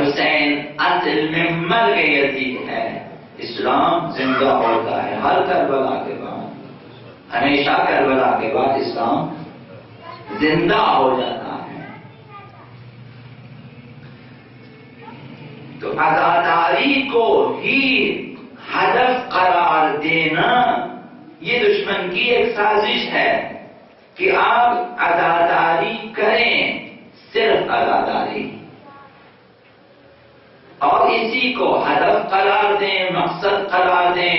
حسین اصل میں مر گئے یزید ہے، اسلام زندہ ہوتا ہے ہر کربلا کے بعد، ہمیشہ کربلا کے بعد اسلام زندہ ہو جاتا ہے۔ تو عزاداری کو ہی ہدف قرار دینا یہ دشمن کی ایک سازش ہے کہ آپ عزاداری کریں، صرف عزاداری، اور اسی کو ہدف قرار دیں، مقصد قرار دیں،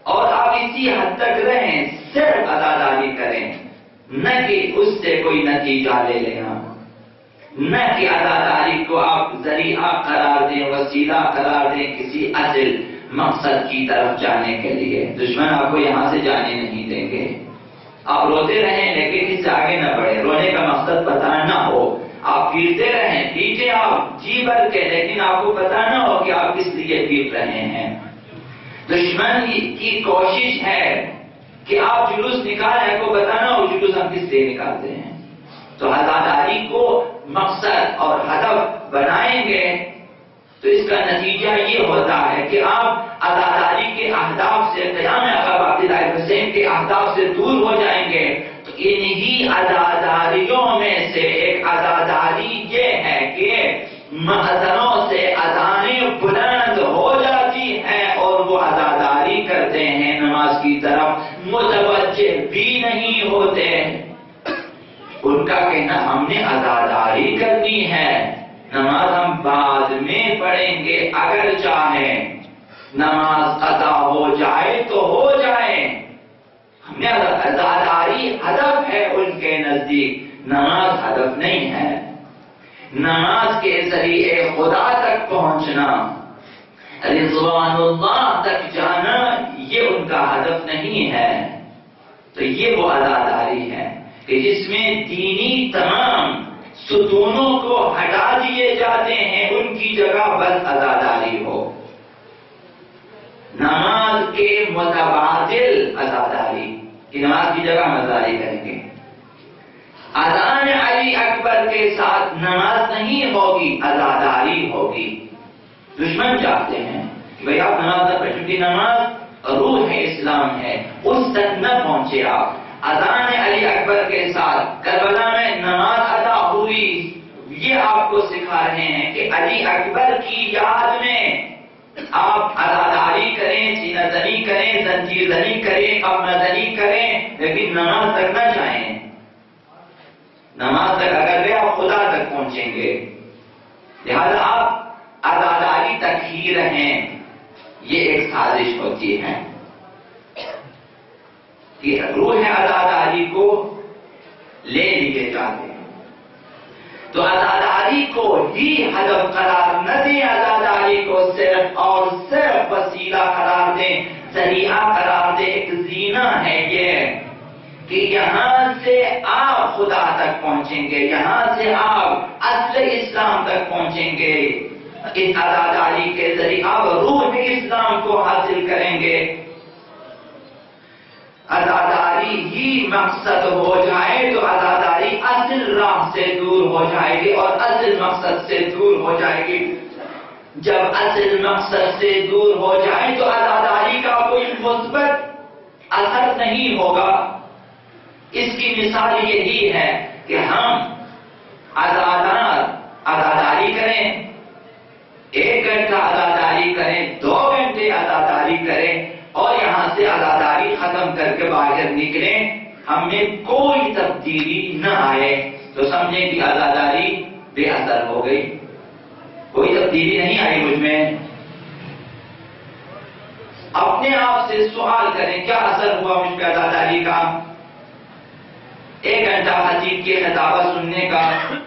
اور آپ اسی حد تک رہیں، صرف عزاداری کریں، نہ کہ اس سے کوئی نتیجہ لے لینا، نہ کہ عزاداری کو آپ ذریعہ قرار دیں، وسیلہ قرار دیں کسی اصل مقصد کی طرف جانے کے لیے۔ دشمن آپ کو یہاں سے جانے نہیں دیں گے، آپ روتے رہیں لیکن اس سے آگے نہ بڑھیں، رونے کا مقصد پتہ نہ ہو، آپ پیٹتے رہیں، پیٹے آپ جی بھر کے، لیکن آپ کو پتہ نہ ہو کہ آپ کس لیے پیٹ رہے ہیں۔ دشمن کی کوشش ہے کہ آپ جلوس نکالیں، کو پتہ نہ ہو جلوس ہم کس لیے نکالتے ہیں۔ تو عزاداری کو مقصد اور ہدف بنائیں گے تو اس کا نتیجہ یہ ہوتا ہے کہ آپ عزاداری کے اہداف سے، قیام عقب عبداللہ حسین کے اہداف سے دور ہو جائیں گے۔ تو انہی عزاداریوں میں سے ایک عزاداری یہ ہے کہ مأذنوں سے اذانیں بلند ہو جاتی ہیں اور وہ عزاداری کرتے ہیں، نماز کی طرف متوجہ بھی نہیں ہوتے۔ ان کا کہنا ہم نے عزاداری کرنی ہے، نماز ہم بعد میں پڑھیں گے، اگر چاہیں نماز قضا ہو جائے تو ہو جائے، ہمیں عزاداری ہدف ہے ان کے نزدیک، نماز ہدف نہیں ہے۔ نماز کے ذریعے خدا تک پہنچنا، رضوان اللہ تک جانا، یہ ان کا ہدف نہیں ہے۔ تو یہ وہ عزاداری ہے کہ جس میں دینی تمام ستونوں کو ہٹا دیے جاتے ہیں، ان کی جگہ بس عزاداری ہو، نماز کے متبادل عزاداری، کہ نماز کی جگہ عزاداری کریں گے۔ اذان علی اکبر کے ساتھ نماز نہیں ہوگی، عزاداری ہوگی۔ دشمن چاہتے ہیں کہ بھئی آپ نماز نہ پڑھیں، کیونکہ نماز روح اسلام ہے، اس تک نہ پہنچے آپ۔ اذان علی اکبر کے ساتھ کربلا میں نماز ادا ہوئی، یہ آپ کو سکھا رہے ہیں کہ علی اکبر کی یاد میں آپ عزاداری کریں، سینہ زنی کریں، زنجیر زنی کریں، ابن زنی کریں، لیکن نماز تک نہ جائیں۔ نماز تک اگر گئے آپ خدا تک پہنچیں گے، لہذا آپ عزاداری تک ہی رہیں۔ یہ ایک سازش ہوتی ہے کہ روح عزاداری کو لے لیے جاتے ہیں، تو عزاداری کو ہی ہدف قرار نہ دیں، عزاداری کو صرف اور صرف وسیلہ قرار دیں، ذریعہ قرار دیں۔ ایک زینہ ہے یہ کہ یہاں سے آپ خدا تک پہنچیں گے، یہاں سے آپ اصل اسلام تک پہنچیں گے، اس عزاداری کے ذریعے آپ روح اسلام کو حاصل کریں گے۔ عزاداری ہی مقصد ہو جائے تو عزاداری اصل راہ سے دور ہو جائے گی اور اصل مقصد سے دور ہو جائے گی۔ جب اصل مقصد سے دور ہو جائے تو عزاداری کا کوئی مثبت اثر نہیں ہوگا۔ اس کی مثال یہی ہے کہ ہم عزاداری کریں، 1 گھنٹہ عزاداری کریں، 2 گھنٹے عزاداری کریں اور یہاں سے عزاداری ختم کر کے باہر نکلیں، ہم میں کوئی تبدیلی نہ آئے تو سمجھیں کہ عزاداری بے اثر ہو گئی، کوئی تبدیلی نہیں آئی مجھ میں۔ اپنے آپ سے سوال کریں کیا اثر ہوا مجھ پہ عزاداری کا؟ 1 گھنٹہ حدیث کی خطابت سننے کا،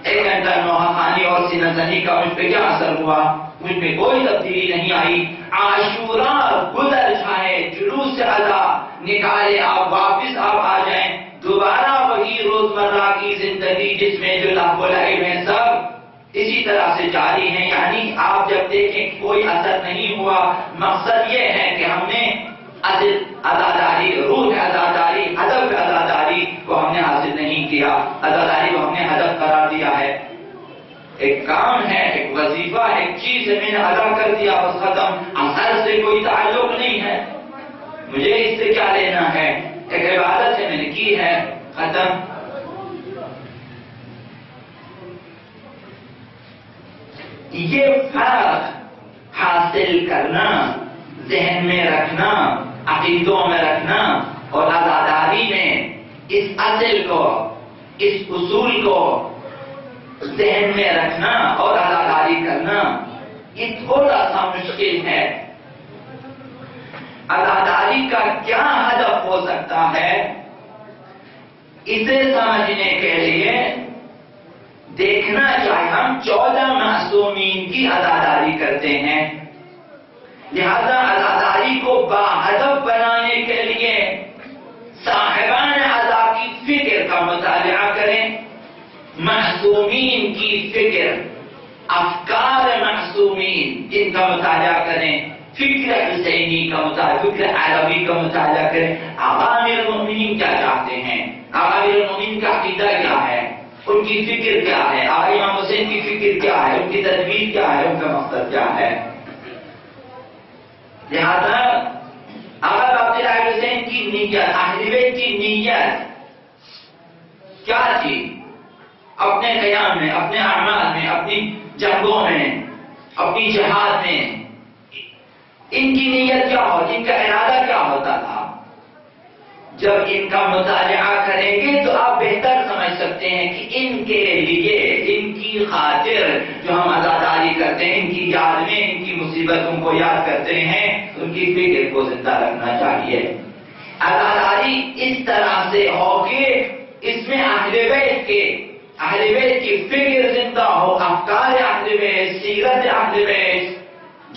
1 گھنٹہ نوحہ خوانی اور سینہ زنی کا مجھ پہ کیا اثر ہوا؟ مجھ پہ کوئی تبدیلی نہیں آئی۔ عاشوراء گزر جائے، جلوس سے ادا نکالے، آپ واپس آپ آ جائیں، دوبارہ وہی روزمرہ کی زندگی جس میں جو لہو و لعب ہے سب اسی طرح سے جاری ہیں۔ یعنی آپ جب دیکھیں کوئی اثر نہیں ہوا، مقصد یہ ہے کہ ہم نے اصل عزاداری، روح عزاداری، ہدف عزاداری کو ہم نے حاصل نہیں کیا، عزاداری کو ہم نے ہدف قرار دیا ہے۔ ایک کام ہے، ایک وظیفہ ہے، ایک چیز ہے میں نے ادا کر دیا بس ختم، اثر سے کوئی تعلق نہیں ہے، مجھے اس سے کیا لینا ہے، ایک عبادت ہے میں نے کی ہے ختم۔ یہ فرق حاصل کرنا، ذہن میں رکھنا، عقیدوں میں رکھنا اور عزاداری میں اس اصل کو، اس اصول کو ذہن میں رکھنا اور عزاداری کرنا یہ تھوڑا سا مشکل ہے۔ عزاداری کا کیا ہدف ہو سکتا ہے، اسے سمجھنے کے لیے دیکھنا چاہیے ہم 14 معصومین کی عزاداری کرتے ہیں، لہذا عزاداری کو باہدف بنانے کے لیے صاحبان عزا کی فکر کا مطالعہ کریں، معصومین کی فکر، افکار معصومین ان کا مطالعہ کریں، فکر حسینی کا مطالعہ، فکر عربی کا مطالعہ کریں، آقا امیر المومنین کیا چاہتے ہیں، آقا امیر المومنین کا عقیدہ کیا ہے، ان کی فکر کیا ہے، آقا امام حسین کی فکر کیا ہے، ان کی تدبیر کیا ہے، ان کا مقصد کیا ہے۔ لہذا اگر عبداللہ حسین کی نیت، اہل بیت کی نیت کیا تھی اپنے قیام میں، اپنے اعمال میں، اپنی جنگوں میں، اپنی جہاد میں، ان کی نیت کیا ہوتی، ان کا ارادہ کیا ہوتا تھا، جب ان کا مطالعہ کریں گے تو آپ بہتر سمجھ سکتے ہیں کہ ان کے لیے، ان کی خاطر جو ہم عزاداری کرتے ہیں، ان کی یاد میں، ان کی مصیبتوں کو یاد کرتے ہیں، ان کی فکر کو زندہ رکھنا چاہیے۔ عزاداری اس طرح سے ہو کہ اس میں اہل بیت کی فکر زندہ ہو، افکار اہل بیت، سیرت اہل بیت،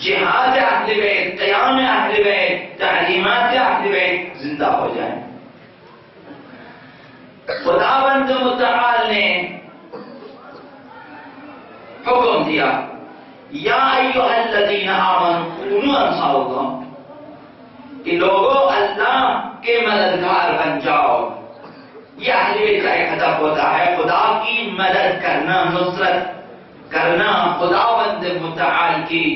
جہاد اہل بیت، قیام اہل بیت، تعلیمات اہل بیت زندہ ہو جائیں۔ خداوند متعال نے حکم دیا یا ایھا الذین آمنوا کونوا انصار اللہ، کہ لوگوں اللہ کے مددگار بن جاؤ۔ یہ اہل بیت کا ایک ہدف ہوتا ہے، خدا کی مدد کرنا، نصرت کرنا خداوند متعال کی۔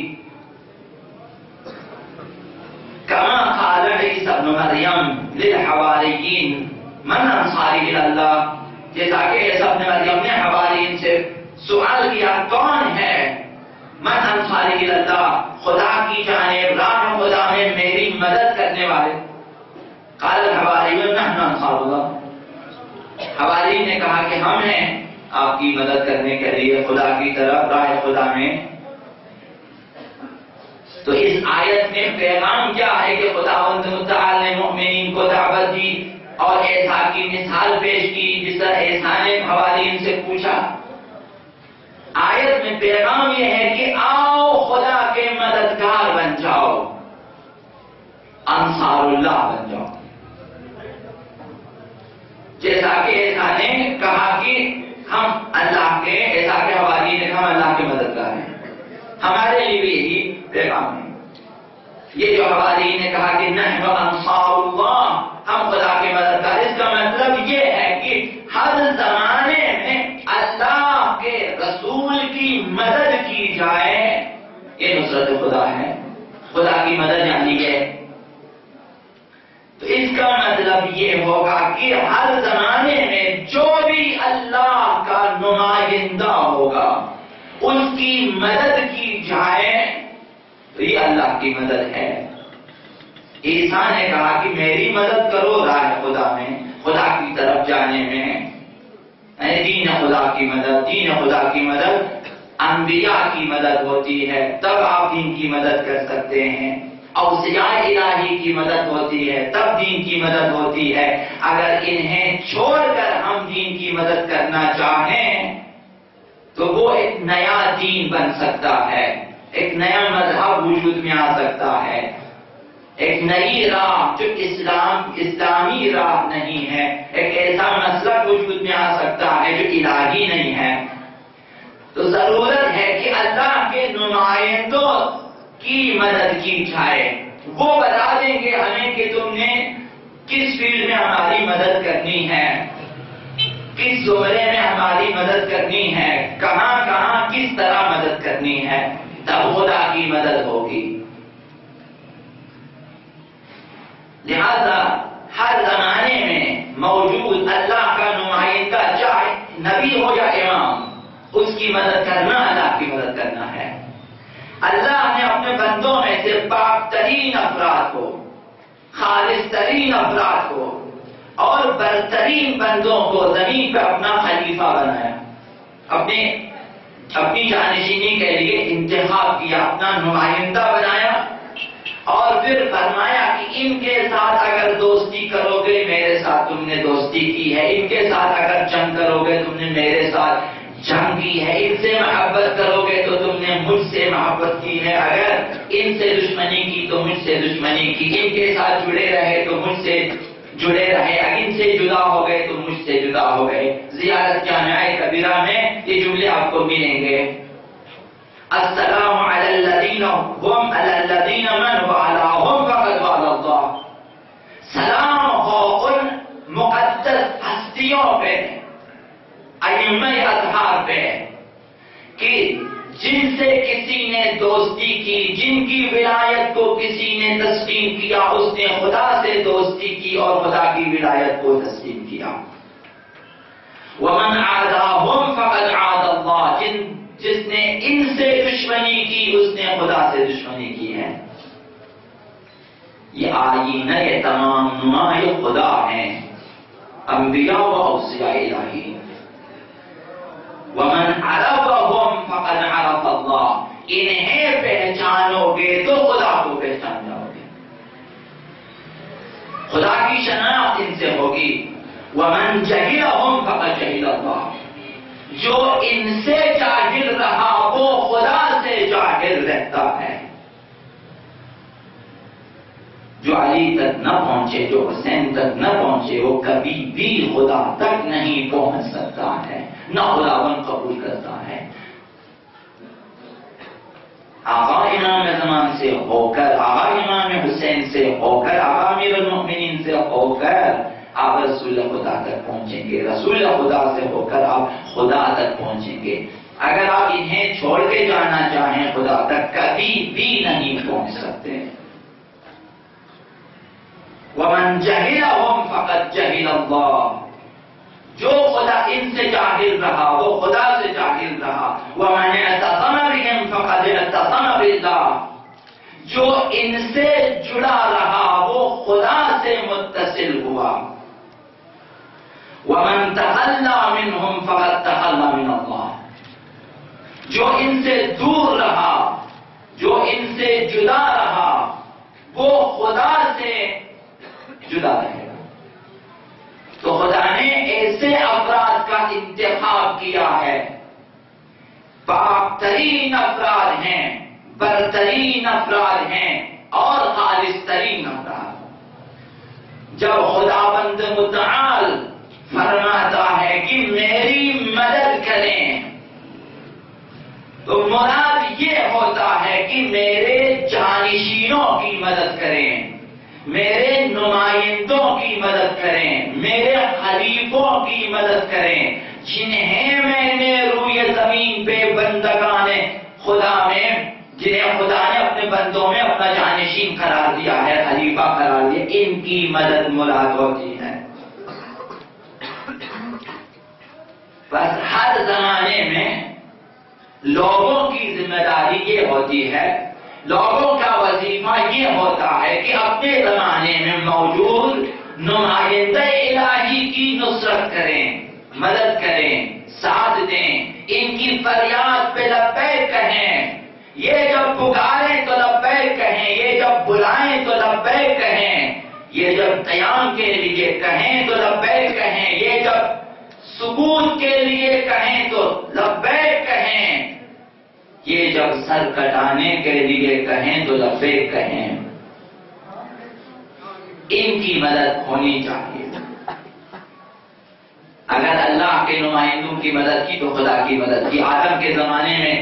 کما قال عیسی ابن مریم للحواریین من انصاری الی اللہ، جیسا کہ عیسی ابن مریم نے حواریین سے سوال کیا کون ہے من انصاری الی اللہ، خدا کی جانب راہ خدا میں میری مدد کرنے والے، قال الحواریون نحن انصار اللہ، حواریین نے کہا کہ ہم ہیں آپ کی مدد کرنے کے لیے خدا کی طرف راہ خدا میں۔ تو اس آیت میں پیغام کیا ہے کہ خداوند متعال نے مومنین کو دعوت دی اور عیسیٰ کی مثال پیش کی، جس طرح عیسیٰ نے حواریین سے پوچھا۔ آیت میں پیغام یہ ہے کہ آؤ خدا کے مددگار بن جاؤ، انصار اللہ بن جاؤ۔ جیسا کہ عیسیٰ نے کہا کہ ہم اللہ کے، عیسیٰ کے حواریین نے کہا ہم اللہ کے مددگار ہیں، ہمارے لیے بھی یہی پیغام ہے۔ یہ جو حواریین نے کہا کہ نحن انصار اللہ، ہم خدا کے مددگار، اس کا مطلب یہ ہے کہ ہر زمانے میں اللہ کے رسول کی مدد کی جائے، یہ نصرت خدا ہے، خدا کی مدد یعنی یہ۔ تو اس کا مطلب یہ ہوگا کہ ہر زمانے میں جو بھی اللہ کا نمائندہ ہوگا اس کی مدد کی جائے تو یہ اللہ کی مدد ہے۔ عیسیٰ نے کہا کہ میری مدد کرو راہ خدا میں، خدا کی طرف جانے میں، دین خدا کی مدد، دین خدا کی مدد انبیاء کی مدد ہوتی ہے، تب آپ دین کی مدد کر سکتے ہیں، اوصیاء الہی کی مدد ہوتی ہے تب دین کی مدد ہوتی ہے۔ اگر انہیں چھوڑ کر ہم دین کی مدد کرنا چاہیں تو وہ ایک نیا دین بن سکتا ہے، ایک نیا مذہب وجود میں آ سکتا ہے، ایک نئی راہ جو اسلامی راہ نہیں ہے، ایک ایسا مسلک وجود میں آ سکتا ہے جو الہی نہیں ہے۔ تو ضرورت ہے کہ اللہ کے نمائندوں کی مدد کی جائے، وہ بتا دیں گے ہمیں کہ تم نے کس فیلڈ میں ہماری مدد کرنی ہے۔ کس زمرے میں ہماری مدد کرنی ہے، کہاں کہاں کس طرح مدد کرنی ہے، تب خدا کی مدد ہوگی۔ لہذا ہر زمانے میں موجود اللہ کا نمائندہ، چاہے نبی ہو یا امام، اس کی مدد کرنا اللہ کی مدد کرنا ہے۔ اللہ نے اپنے بندوں میں سے پاک ترین افراد کو، خالص ترین افراد کو اور برترین بندوں کو زمین پہ اپنا خلیفہ بنایا، اپنی جانشینی کے لیے انتخاب کیا، اپنا نمائندہ بنایا، اور پھر فرمایا کہ ان کے ساتھ اگر دوستی کرو گے میرے ساتھ تم نے دوستی کی ہے، ان کے ساتھ اگر جنگ کرو گے تم نے میرے ساتھ جنگ کی ہے، ان سے محبت کرو گے تو تم نے مجھ سے محبت کی ہے، اگر ان سے دشمنی کی تو مجھ سے دشمنی کی، ان کے ساتھ جڑے رہے تو مجھ سے جڑے رہے، اگر ان سے جدا ہو گئے تو مجھ سے جدا ہو گئے۔ زیارت جامعہ کبیرہ میں یہ جملے آپ کو ملیں گے۔ السلام علی الذین هم علی الذین من وعلاهم فقد وعد اللہ، سلام ہو ان مقدس ہستیوں پہ، ائمہ اطہار پہ، کہ جن سے کسی نے دوستی کی، جن کی ولایت کو کسی نے تسلیم کیا، اس نے خدا سے دوستی کی اور خدا کی ولایت کو تسلیم کیا۔ ومن عاداهم فقد عاد اللہ، جس نے ان سے دشمنی کی اس نے خدا سے دشمنی کی ہے۔ یہ آئینہ یہ تمام نمائے خدا ہیں، انبیاء و اوصیاء الہی۔ ومن عرفهم فقد عرف اللہ، انہیں پہچانو گے تو خدا کو پہچان جاؤ گے، خدا کی شناخت ان سے ہوگی۔ ومن جہلهم فقد جہل اللہ، جو ان سے جاہل رہا وہ خدا سے جاہل رہتا ہے۔ جو علی تک نہ پہنچے، جو حسین تک نہ پہنچے، وہ کبھی بھی خدا تک نہیں پہنچ سکتا ہے، نہ خداوند قبول کرتا ہے۔ آقا امام زمان سے ہو کر، آقا امام حسین سے ہو کر، آقا امیر المؤمنین سے ہو کر آپ رسول خدا تک پہنچیں گے، رسول خدا سے ہو کر آپ خدا تک پہنچیں گے۔ اگر آپ انہیں چھوڑ کے جانا چاہیں خدا تک، کبھی بھی نہیں پہنچ سکتے۔ وَمَنْ جَهِلَهُمْ فَقَدْ جَهِلَ اللَّهُ، جو خدا ان سے جاہل رہا وہ خدا سے جاہل رہا۔ وَمَنْ اعْتَصَمَ بِهِمْ فَقَدْ اعْتَصَمَ بِاللَّهِ، جو ان سے جڑا رہا وہ خدا سے متصل ہوا۔ وَمَنْ تَخَلَّى مِنْهُمْ فَقَدْ تَخَلَّى مِنَ اللَّهِ، جو ان سے دور رہا، جو ان سے جدا رہا، وہ خدا سے جدا رہے گا۔ تو خدا نے ایسے افراد کا انتخاب کیا ہے، پاک ترین افراد ہیں، برترین افراد ہیں اور خالص ترین افراد۔ جب خداوند متعال فرماتا ہے کہ میری مدد کریں تو مراد یہ ہوتا ہے کہ میرے جانشینوں کی مدد کریں، میرے نمائندوں کی مدد کریں، میرے خلیفوں کی مدد کریں، جنہیں میں نے روئے زمین پہ بندگان خدا میں، جنہیں خدا نے اپنے بندوں میں اپنا جانشین قرار دیا ہے، خلیفہ قرار دیا، ان کی مدد مراد ہوتی ہے۔ بس ہر زمانے میں لوگوں کی ذمہ داری یہ ہوتی ہے، لوگوں کا وظیفہ یہ ہوتا ہے کہ اپنے زمانے میں موجود نمائندہ الہی کی نصرت کریں، مدد کریں، ساتھ دیں، ان کی فریاد پہ لبیک کہیں، یہ جب پکاریں تو لبیک کہیں، یہ جب بلائیں تو لبیک کہیں، یہ جب قیام کے لیے کہیں تو لبیک کہیں، یہ جب سکوت کے لیے کہیں تو لبیک کہیں، یہ جب سر کٹانے کے لیے کہیں تو لبیک کہیں۔ ان کی مدد ہونی چاہیے۔ اگر اللہ کے نمائندوں کی مدد کی تو خدا کی مدد کی۔ آدم کے زمانے میں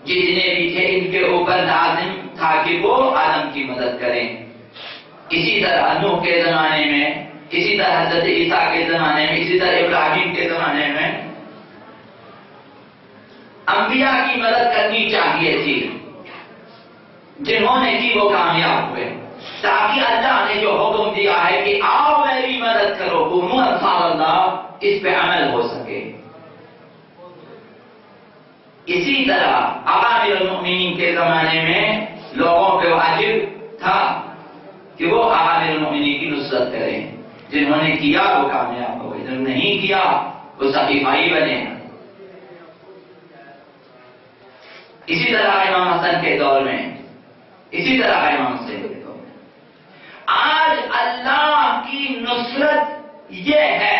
جتنے بھی تھے ان کے اوپر لازم تھا کہ وہ آدم کی مدد کریں۔ اسی طرح نوح کے زمانے میں اسی طرح حضرت عیسیٰ کے زمانے میں، اسی طرح ابراہیم کے زمانے میں انبیاء کی مدد کرنی چاہیے تھی، جنہوں نے کی وہ کامیاب ہوئے، تاکہ اللہ نے جو حکم دیا ہے کہ آؤ میری مدد کرو، قوموا انصار اللہ، اس پہ عمل ہو سکے۔ اسی طرح امیر المؤمنین کے زمانے میں لوگوں پہ واجب تھا کہ وہ امیر المؤمنین کی نصرت کریں، جنہوں نے کیا وہ کامیاب ہوئے، جنہوں نے نہیں کیا وہ صفیفائی بنے۔ اسی طرح امام حسن کے دور میں، اسی طرح امام حسین کے دور میں، آج اللہ کی نصرت یہ ہے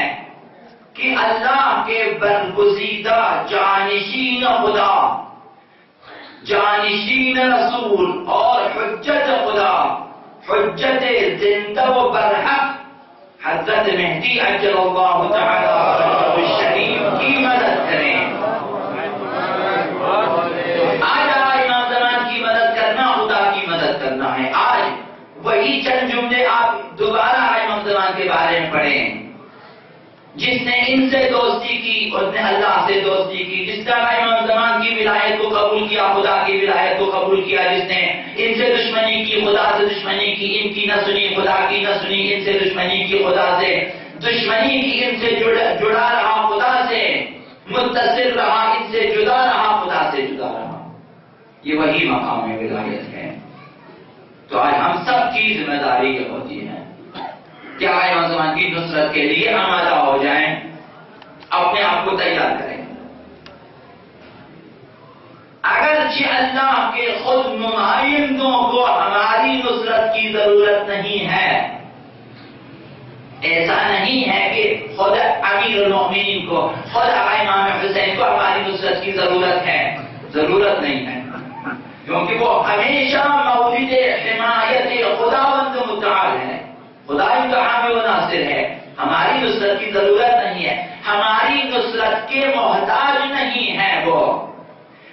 کہ اللہ کے برگزیدہ جانشین خدا، جانشین رسول اور حجت خدا، حجت زندہ و برحق حضرت مہدی عجل اللہ تعالی الشریف کی مدد کریں۔ آج امام زمان کی مدد کرنا خدا کی مدد کرنا ہے۔ آج وہی چند جملے آپ دوبارہ امام زمان کے بارے میں پڑھیں، جس نے ان سے دوستی کی اس نے اللہ سے دوستی کی، جس طرح امام زمان کی ولایت کو قبول کیا، خدا کی ولایت کو قبول کیا، جس نے ان سے دشمنی کی، خدا سے دشمنی کی، ان کی نہ سنی، خدا کی نہ سنی، ان سے دشمنی کی، خدا سے دشمنی کی، ان سے جڑا رہا، خدا سے متصل رہا، ان سے جدا رہا، خدا سے جدا رہا، یہ وہی مقام ولایت ہے۔ تو آج ہم سب کی ذمہ داری یہ ہوتی ہے کہ امام زمان کی نصرت کے لیے آمادہ ہو جائیں، اپنے آپ کو تیار کریں۔ اگرچہ اللہ کے خود نمائندوں کو ہماری نصرت کی ضرورت نہیں ہے، ایسا نہیں ہے کہ خود امیر المؤمنین کو، خود امام حسین کو ہماری نصرت کی ضرورت ہے، ضرورت نہیں ہے، کیونکہ وہ ہمیشہ مورد حمایت خداوند متعال ہے، خدا ہی تو حامی و ناصر ہے۔ ہماری نصرت کی ضرورت نہیں ہے، ہماری نصرت کے محتاج نہیں ہے وہ،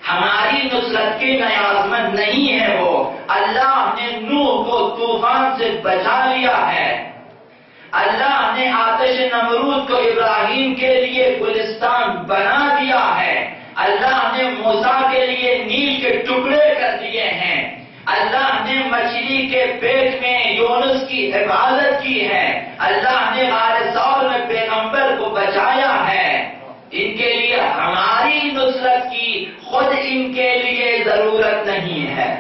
ہماری نصرت کے نیازمند نہیں ہے وہ۔ اللہ نے نوح کو طوفان سے بچا لیا ہے، اللہ نے آتش نمرود کو ابراہیم کے لیے گلستان بنا دیا ہے، اللہ نے موسیٰ کے لیے نیل کے ٹکڑے کر دیے ہیں، اللہ نے مچھلی کے پیٹ میں یونس کی حفاظت کی ہے، اللہ نے غار ثور میں پیغمبر کو بچایا ہے۔ ان کے لیے ہماری نصرت کی خود ان کے لیے ضرورت نہیں ہے۔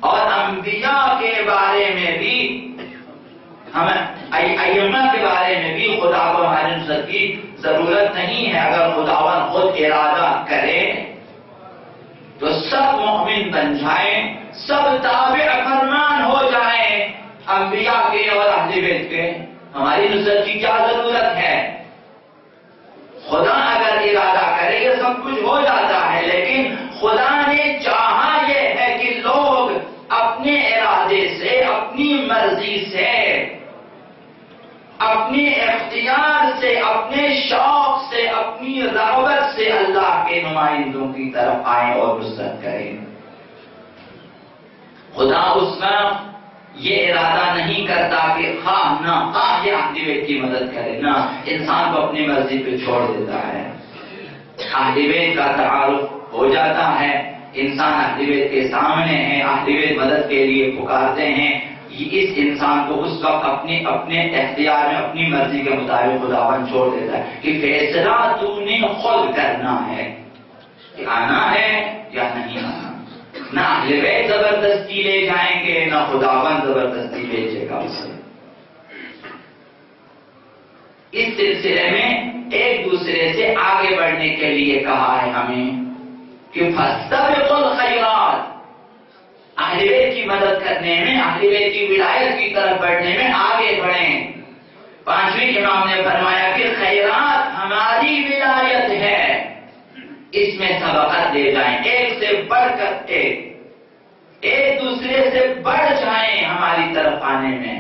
اور انبیاء کے بارے میں بھی، ائمہ کے بارے میں بھی خدا کو ہماری نصرت کی ضرورت نہیں ہے۔ اگر خداوند خود ارادہ کرے تو سب مومن بن جائیں، سب تابع فرمان ہو جائیں انبیاء کے اور اہل بیت کے، ہماری نصرت کی کیا ضرورت ہے؟ خدا اگر ارادہ کرے یہ سب کچھ ہو جاتا ہے، لیکن خدا نے چاہا یہ ہے کہ لوگ اپنے ارادے سے، اپنی مرضی سے، اپنے اختیار سے، اپنے شوق سے، اپنی رغبت سے اللہ کے نمائندوں کی طرف آئیں اور نصرت کریں۔ خدا اس وقت یہ ارادہ نہیں کرتا کہ خواہ نہ خواہ یہ اہل بیت کی مدد کرے، نہ انسان کو اپنی مرضی پہ چھوڑ دیتا ہے۔ اہل بیت کا تعارف ہو جاتا ہے، انسان اہل بیت کے سامنے ہے، اہل بیت مدد کے لیے پکارتے ہیں، اس انسان کو اس وقت اپنے اختیار میں اپنی مرضی کے مطابق خداوند چھوڑ دیتا ہے کہ فیصلہ تو نے خود کرنا ہے کہ آنا ہے یا نہیں آنا۔ نہ اہل بیت زبردستی لے جائیں گے، نہ خداوند زبردستی بھیجے گا اسے۔ اس سلسلے میں ایک دوسرے سے آگے بڑھنے کے لیے کہا ہے ہمیں کہ فاستبقوا الخیرات، اہل بیت کی مدد کرنے میں، اہل بیت کی ولایت کی طرف بڑھنے میں آگے بڑھیں۔ پانچویں امام نے فرمایا کہ خیرات ہماری ولایت ہے، اس میں سبقت دے جائیں، ایک سے بڑھ کر ایک دوسرے سے بڑھ جائیں ہماری طرف آنے میں،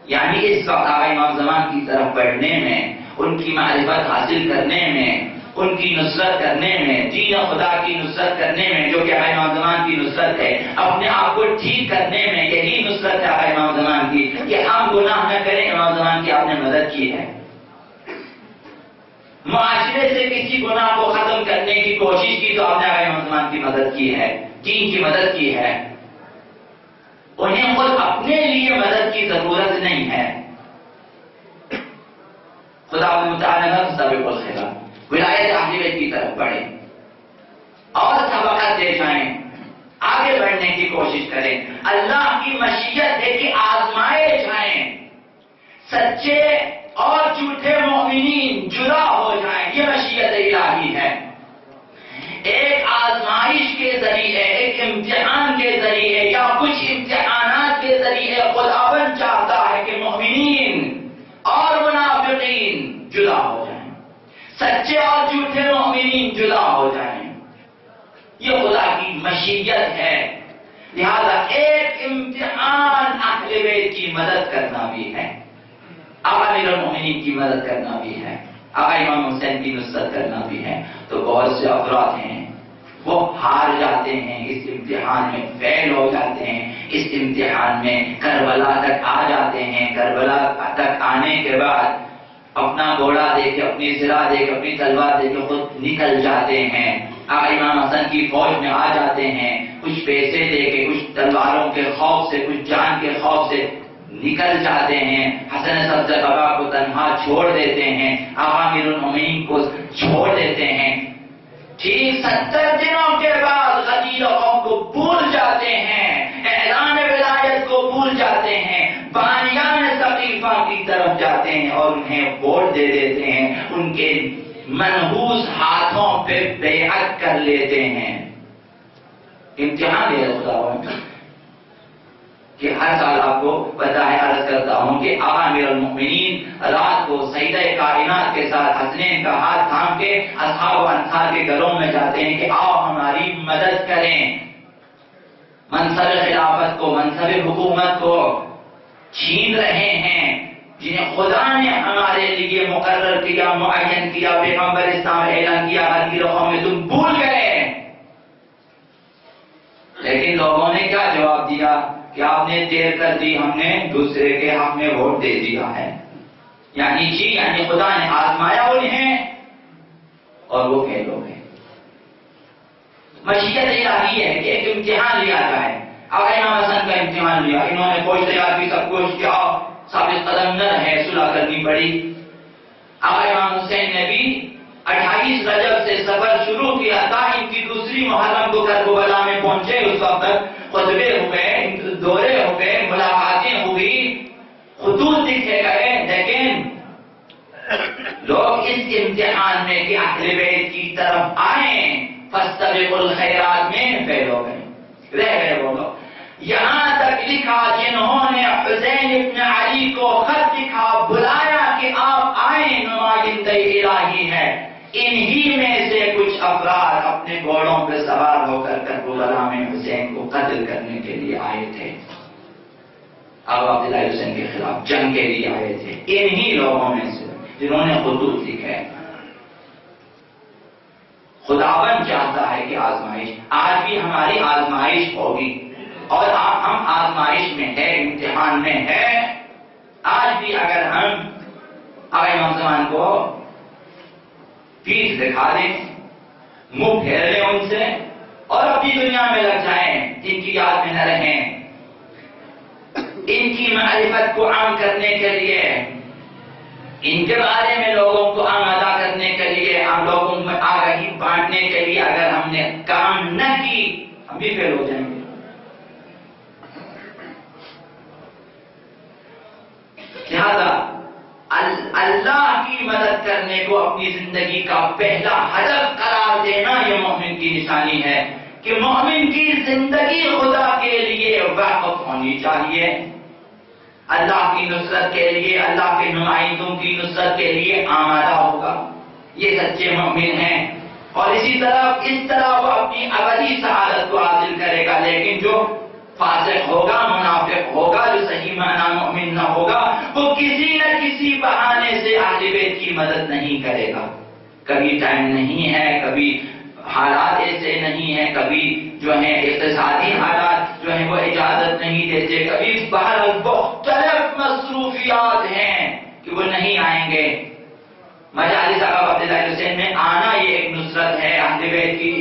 یعنی اس وقت امام زمان کی طرف بڑھنے میں، ان کی معرفت حاصل کرنے میں، ان کی نصرت کرنے میں، دین خدا کی نصرت کرنے میں، جو کہ امام زمان کی نصرت ہے، اپنے آپ کو ٹھیک کرنے میں، یہی نصرت ہے امام زمان کی کہ ہم گناہ نہ کریں، امام زمان کی آپ نے مدد کی ہے۔ معاشرے سے کسی گناہ کو ختم کرنے کی کوشش کی تو آپ نے امام زمان کی مدد کی ہے، دین کی مدد کی ہے۔ انہیں خود اپنے لیے مدد کی ضرورت نہیں ہے۔ خدا متعال سابق الخیرات، ولایت اہل بیت کی طرف بڑھیں اور سبقت دے جائیں، آگے بڑھنے کی کوشش کریں۔ اللہ کی مشیت ہے کہ آزمائے جائیں، سچے اور جھوٹے مومنین جدا ہو جائیں، یہ مشیت الہی ہے۔ ایک آزمائش کے ذریعے، ایک امتحان کے ذریعے یا کچھ امتحانات کے ذریعے خداوند چاہتا ہے کہ مومنین اور منافقین جدا ہو جائیں، سچے اور جھوٹے مومنین جدا ہو جائیں، یہ خدا کی مشیت ہے۔ لہذا ایک امتحان اہل بیت کی مدد کرنا بھی ہے، آقا امیر المومنین کی مدد کرنا بھی ہے، آقا امام حسین کی نصرت کرنا بھی ہے۔ تو بہت سے افراد ہیں وہ ہار جاتے ہیں، اس امتحان میں فیل ہو جاتے ہیں، اس امتحان میں کربلا تک آ جاتے ہیں، کربلا تک آنے کے بعد اپنا گھوڑا دے کے، اپنی سرا دے کے، اپنی تلوار دے کے خود نکل جاتے ہیں، آقا امام حسن کی فوج میں آ جاتے ہیں، کچھ پیسے دے کے، کچھ تلواروں کے خوف سے، کچھ جان کے خوف سے نکل جاتے ہیں، حسن سبز بابا کو تنہا چھوڑ دیتے ہیں، آقا امیر المومنین کو چھوڑ دیتے ہیں۔ ٹھیک 70 دنوں کے بعد غدیر قوم کو بھول جاتے ہیں، اعلان ولایت کو بھول جاتے ہیں، بانیان ثقیفہ کی طرف جاتے ہیں اور انہیں ووٹ دے دیتے ہیں، ان کے منحوس ہاتھوں پہ بیعت کر لیتے ہیں۔ امتحان ہے خداوند کہ ہر سال آپ کو پتہ ہے، عرض کرتا ہوں کہ آقا امیر المومنین رات کو سیدہ کائنات کے ساتھ حسنین کا ہاتھ تھام کے اصحاب و انصار کے گھروں میں جاتے ہیں کہ آؤ ہماری مدد کریں، منصب خلافت کو، منصب حکومت کو چھین رہے ہیں جنہیں خدا نے ہمارے لیے مقرر کیا، معین کیا، پیغمبر اسلام اعلان کیا، غدیر قوم میں تم بھول گئے۔ لیکن لوگوں نے کیا جواب دیا کہ آپ نے دیر کر دی، ہم نے دوسرے کے حق میں ووٹ دے دیا ہے۔ یعنی خدا نے آزمایا انہیں اور وہ فیل ہو گئے۔ مشیت الہی ہے کہ ایک امتحان لیا جائے۔ آقا امام حسن کا امتحان لیا، انہوں نے فوج تیار کی، سب کچھ کیا، ثابت قدم نہ رہے، صلح کرنی پڑی۔ آقا امام حسین نے بھی 28 رجب سے سفر شروع کیا تھا، ان کی دوسری محرم کو کربلا میں پہنچے، اس وقت تک خطبے ہوئے، دورے ہوئے، ملاقاتیں ہوئی، خطوط لکھے گئے، لیکن لوگ اس امتحان میں کہ اہل بیت کی طرف آئیں فاستبقوا الخیرات میں فیل ہو گئے، رہ گئے وہ لوگ۔ یہاں تک لکھا جنہوں نے حسین ابن علی کو خط لکھا، بلایا کہ آپ آئیں، نمائندہ الہی ہے، انہی میں سے کچھ افراد اپنے گھوڑوں پہ سوار ہو کر کربلا میں حسین کو قتل کرنے کے لیے آئے تھے، اب عبداللہ حسین کے خلاف جنگ کے لیے آئے تھے، انہی لوگوں میں سے جنہوں نے خطوط لکھے۔ خداوند چاہتا ہے کہ آزمائش، آج بھی ہماری آزمائش ہوگی اور ہم آزمائش میں ہے، امتحان میں ہے۔ آج بھی اگر ہم امام زمان کو پیٹھ دکھا دیں، منہ پھیر لیں ان سے اور اپنی دنیا میں لگ جائیں، ان کی یاد میں نہ رہیں، ان کی معرفت کو عام کرنے کے لیے، ان کے بارے میں لوگوں کو آمادہ کرنے کے لیے، ہم لوگوں میں آگاہی بانٹنے کے لیے اگر ہم نے کام نہ کی، ہم بھی فیل ہو جائیں گے۔ لہذا اللہ کی مدد کرنے کو اپنی زندگی کا پہلا ہدف قرار دینا یہ مومن کی نشانی ہے کہ مومن کی زندگی خدا کے لیے وقف ہونی چاہیے، اللہ کی نصرت کے لیے، اللہ کے نمائندوں کی نصرت کے لیے آمادہ ہوگا، یہ سچے مومن ہیں۔ اور اس طرح وہ اپنی ابدی سعادت کو حاصل کرے گا۔ لیکن جو فاسق ہوگا، منافق ہوگا، جو صحیح معنی مومن نہ ہوگا، وہ کسی نہ کسی بہانے سے اہل بیت کی مدد نہیں کرے گا۔ کبھی ٹائم نہیں ہے، کبھی حالات ایسے نہیں ہیں، کبھی جو ہیں اقتصادی حالات جو ہیں وہ اجازت نہیں دیتے، کبھی مختلف مصروف گے. مجالس آقا عبداللہ حسین میں آنا یہ ایک نصرت ہے. اہل بیت کی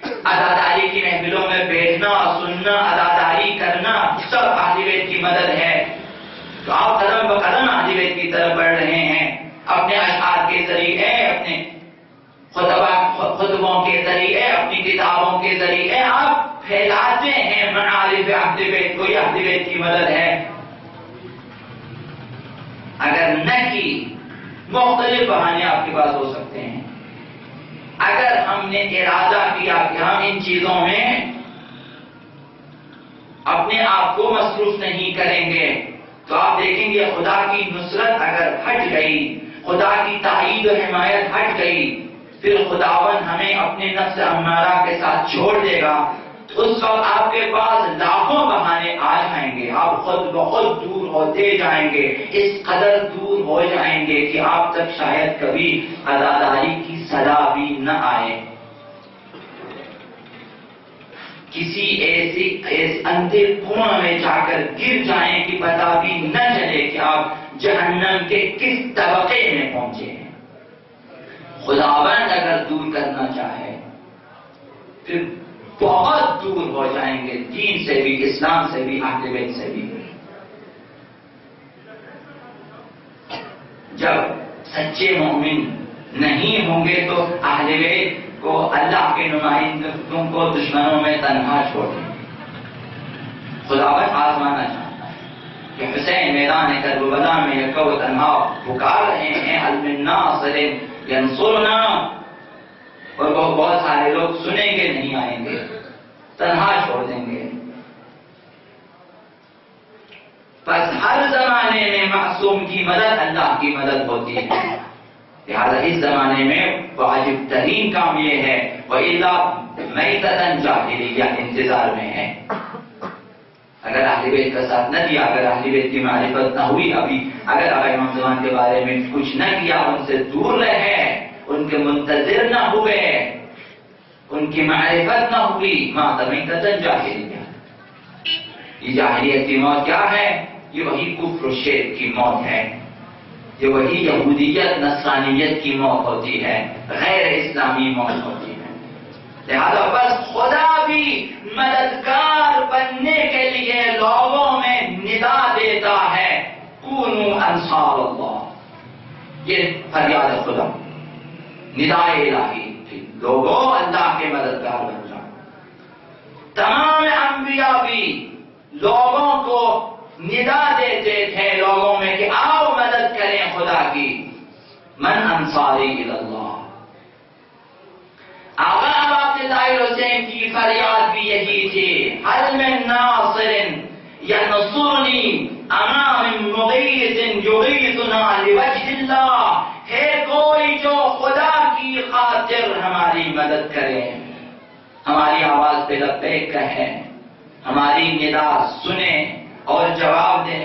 عزاداری کی محفلوں میں بیٹھنا، سننا، عزاداری کرنا سب اہل بیت کی مدد ہے. تو آپ قدم بقدم اہل بیت کی طرف بڑھ رہے ہیں. اپنے اشعار کے ذریعے، اپنے خطبوں کے ذریعے، اپنی کتابوں کے ذریعے آپ پھیلاتے ہیں معارف اہل بیت کو. یہ اہل بیت کی مدد ہے. اگر نہ کی مختلف بہانے آپ کے پاس ہو سکتے ہیں. اگر ہم نے ارادہ کیا کہ ہم ان چیزوں میں اپنے آپ کو مصروف نہیں کریں گے تو آپ دیکھیں گے خدا کی نصرت اگر ہٹ گئی، خدا کی تائید و حمایت ہٹ گئی، پھر خداوند ہمیں اپنے نفس امارہ کے ساتھ چھوڑ دے گا. اس وقت آپ کے پاس لاکھوں بہانے آ جائیں گے. آپ خود بخود دور ہوتے جائیں گے. اس قدر دور ہو جائیں گے کہ آپ تک شاید کبھی عزاداری کی صدا بھی نہ آئے. کسی ایسے اندھے کنویں میں جا کر گر جائیں کہ پتہ بھی نہ چلے کہ آپ جہنم کے کس طبقے میں پہنچے ہیں. خداوند اگر دور کرنا چاہے پھر بہت دور ہو جائیں گے، دین سے بھی، اسلام سے بھی، اہل بیت سے بھی. جب سچے مومن نہیں ہوں گے تو اہل بیت کو، اللہ کے نمائندوں کو دشمنوں میں تنہا چھوڑ دیں گے. خداوند آزمانا چاہتا ہے کہ حسین میدان کربلا میں یکو تنہا پکار رہے ہیں حل من ناصر ینصرنا، اور وہ بہت سارے لوگ سنیں گے نہیں آئیں گے، تنہا چھوڑ دیں گے. بس ہر زمانے میں معصوم کی مدد اللہ کی مدد ہوتی ہے. لہذا اس زمانے میں واجب ترین کام یہ ہے وَإِلَّا مَيْتَةً جَاهِلِيَّةً انتظار میں ہے. اگر اہل بیت کا ساتھ نہ دیا، اگر اہل بیت کی معرفت نہ ہوئی، ابھی اگر آقا امام زمان کے بارے میں کچھ نہ کیا، ان سے دور رہے، ان کے منتظر نہ ہوئے، ان کی معرفت نہ ہوئی، مَاتَ مَيْتَةً جَاهِلِيَّةً. یہ جاہلیت کی موت کیا ہے؟ یہ وہی کفر و شرک کی موت ہے. یہ وہی یہودیت نصرانیت کی موت ہوتی ہے، غیر اسلامی موت ہوتی ہے. لہذا بس خدا بھی مددگار بننے کے لیے لوگوں میں ندا دیتا ہے کونوا انصار اللہ. یہ فریاد خدا، ندائے الہی کہ لوگوں اللہ کے مددگار بن جاؤ. تمام انبیاء بھی لوگوں کو ندا دیتے تھے لوگوں میں کہ آؤ مدد کریں خدا کی. من انصاری اللہ. آقا عبداللہ حسین کی فریاد بھی یہی تھی، حل من ناصر ینصرنی امام مغیث یغیثنا لوجہ اللہ. ہے کوئی جو خدا کی خاطر ہماری مدد کرے، ہماری آواز پہ لبیک کہے، ہماری ندا سنے اور جواب دے.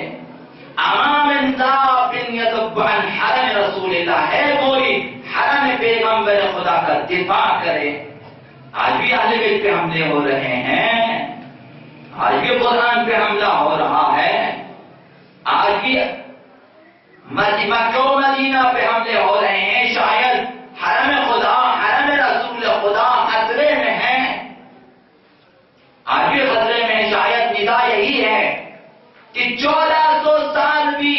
امام ذاب یذب عن حرم رسول اللہ. ہے کوئی حرم پیغمبر خدا کا دفاع کرے. آج بھی اہل بیت پہ حملے ہو رہے ہیں، آج بھی قرآن پہ حملہ ہو رہا ہے، آج بھی مکہ و مدینہ پہ حملے ہو رہے ہیں. شاید حرم خدا، حرم رسول خدا خطرے میں ہے، آج بھی خطرے میں. شاید ندا یہی ہے کہ 1400 سال بھی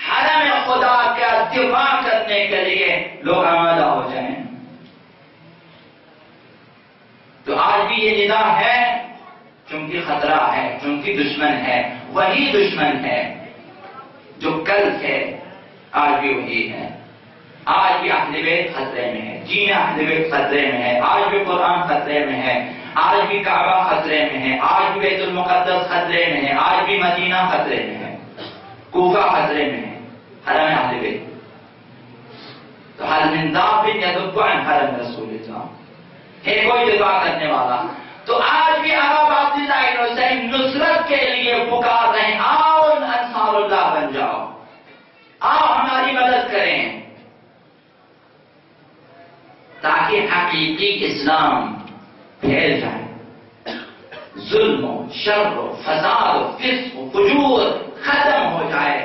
حرم خدا کا دفاع کرنے کے لیے لوگ آمادہ ہو جائیں. تو آج بھی یہ ندا ہے چونکہ خطرہ ہے، چونکہ دشمن ہے. وہی دشمن ہے جو کل تھے، آج بھی وہی ہے. آج بھی اہل بیت خطرے میں ہے، جینا اہل بیت خطرے میں ہے، آج بھی قرآن خطرے میں ہے، آج بھی کعبہ خطرے میں ہے، آج بھی بیت المقدس خطرے میں ہے، آج بھی مدینہ خطرے میں ہے، کوفہ خطرے میں ہے، حرم اہل بیت. تو حل من ذاب یذب عن حرم رسول اللہ. ہے کوئی دفاع کرنے والا. تو آج بھی آقا عبداللہ حسین نصرت کے لیے پکار رہے ہیں، آؤ انصار اللہ بن جاؤ، آؤ ہماری مدد کریں، تاکہ حقیقی اسلام پھیل جائے، ظلم و شر و فساد و فسق و فجور ختم ہو جائے.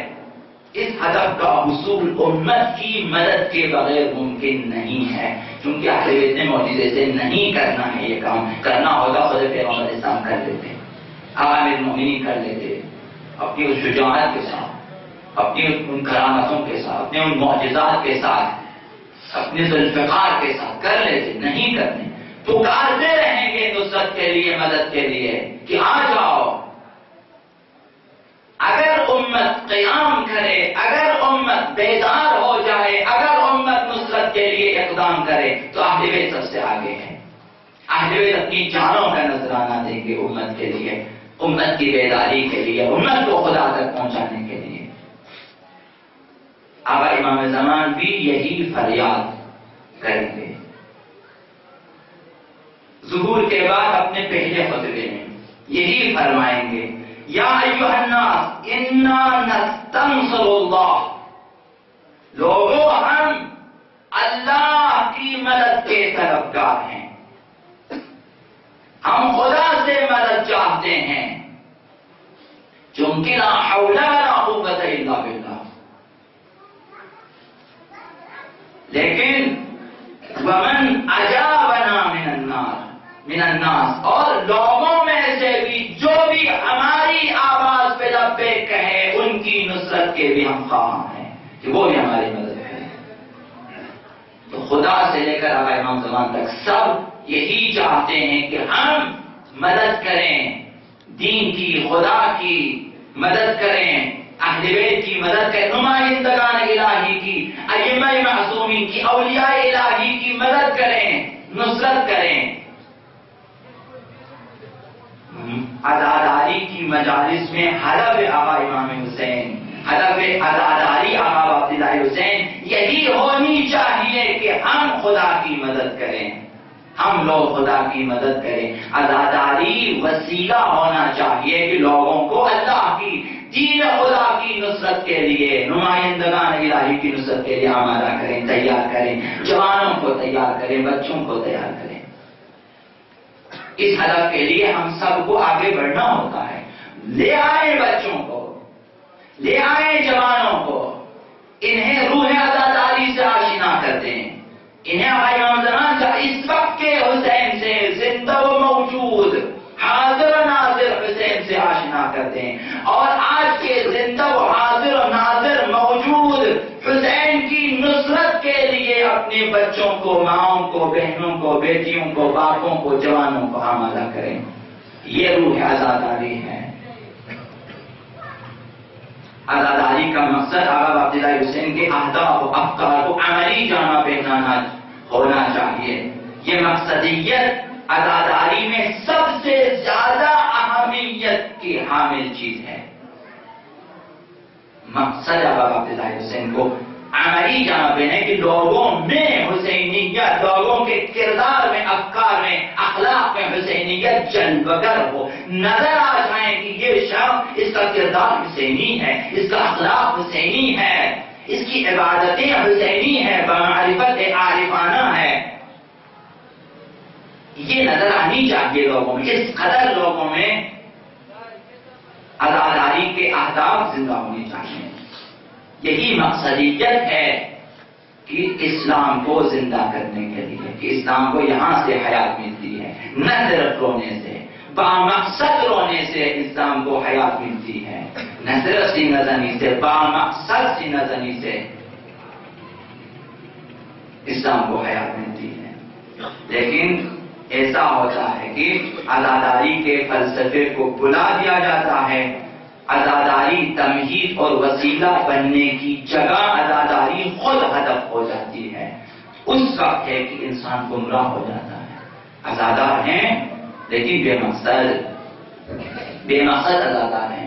اس ہدف کا حصول امت کی مدد کے بغیر ممکن نہیں ہے، کیونکہ اہل بیت نے معجزے سے نہیں کرنا ہے، یہ کام کرنا ہوگا خود پیغمبر اسلام کر لیتے، عوام المؤمنین کر لیتے، اپنی اس شجاعت کے ساتھ، اپنی ان کرامتوں کے ساتھ، اپنے ان معجزات کے ساتھ، اپنے ذوالفقار کے ساتھ کر لیتے، نہیں کرنے، پکارتے رہیں گے نصرت کے لیے، مدد کے لیے کہ آ جاؤ۔ اگر امت قیام کرے، اگر امت بیدار ہو جائے، اگر امت نصرت کے لیے اقدام کرے تو اہل بیت سب سے آگے ہے۔ اہل بیت اپنی جانوں کا نذرانہ دیں گے امت کے لیے، امت کی بیداری کے لیے، امت کو خدا تک پہنچانے کے لیے۔ آقا امام زمان بھی یہی فریاد کریں گے۔ ظہور کے بعد اپنے پہلے خطبے میں یہی فرمائیں گے، یا ایھا الناس انا نستنصر اللہ، لوگوں ہم اللہ کی مدد کے طلبگار ہیں، ہم خدا سے مدد چاہتے ہیں، چونکہ لا حول ولا قوت الا باللہ۔ لیکن ومن اجابنا من الناس، اور لوگوں میں سے بھی جو بھی ہماری آواز پہ لبیک کہے ان کی نصرت کے بھی ہم خواہاں ہیں کہ وہ بھی ہماری مدد کریں۔ تو خدا سے لے کر آقا امام زمان تک سب یہی چاہتے ہیں کہ ہم مدد کریں، دین کی، خدا کی مدد کریں، اہل بیت کی مدد کریں، نمائندگان الہی کی، ائمہ معصومین کی، اولیاء الہی کی مدد کریں، نصرت کریں۔ عزاداری کی مجالس میں حلب آقا امام حسین، حلب عزاداری آقا عبداللہ حسین یہی ہونی چاہیے کہ ہم خدا کی مدد کریں، ہم لوگ خدا کی مدد کریں۔ عزاداری وسیلہ ہونا چاہیے کہ لوگوں کو اللہ کی دین خدا کی نصرت کے لیے، نمائندگان الہی کی نصرت کے لیے آمادہ کریں، تیار کریں، جوانوں کو تیار کریں، بچوں کو تیار کریں۔ اس ہدف کے لیے ہم سب کو آگے بڑھنا ہوتا ہے۔ لے آئیں بچوں کو، لے آئیں جوانوں کو، انہیں روح عزاداری سے آشنا کرتے ہیں، انہیں امام زمان کا اس وقت کے حسین سے، زندہ و موجود حاضر و ناظر حسین سے آشنا کرتے ہیں، اور آج کے زندہ و حاضر و ناظر موجود حسین کی نصرت کے لیے اپنے بچوں کو، ماؤں کو، بہنوں کو، بیٹیوں کو، باپوں کو، جوانوں کو آمادہ کریں۔ یہ روح عزاداری ہے۔ عزاداری کا مقصد آقا عبداللہ حسین کے اہداف و افکار کو عملی جامہ پہنانا ہونا چاہیے۔ یہ مقصدیت عزاداری میں سب سے زیادہ اہمیت کی حامل چیز ہے۔ مقصد آقا عبداللہ حسین کو عملی جانب ہے کہ لوگوں میں حسینیت، لوگوں کے کردار میں، افکار میں، اخلاق میں حسینیت جلوگر ہو، نظر آ جائیں کہ یہ شخص، اس کا کردار حسینی ہے، اس کا اخلاق حسینی ہے، اس کی عبادتیں حسینی ہیں، بمعرفت عارفانہ ہے۔ یہ نظر آنی چاہیے لوگوں میں، اس قدر لوگوں میں عزاداری کے اہداف زندہ ہونے چاہیے۔ یہی مقصدیت ہے کہ اسلام کو زندہ کرنے کے لیے، کہ اسلام کو یہاں سے حیات ملتی ہے، نہ صرف رونے سے، بامقصد رونے سے اسلام کو حیات ملتی ہے، نہ صرف سینہ زنی سے، بامقصد سینہ زنی سے اسلام کو حیات ملتی ہے۔ لیکن ایسا ہوتا ہے کہ عزاداری کے فلسفے کو بلا دیا جاتا ہے، عزاداری تمہید اور وسیلہ بننے کی جگہ عزاداری خود ہدف ہو جاتی ہے۔ اس وقت ہے کہ انسان گمراہ ہو جاتا ہے۔ عزادار ہیں لیکن بے مقصد عزادار ہیں۔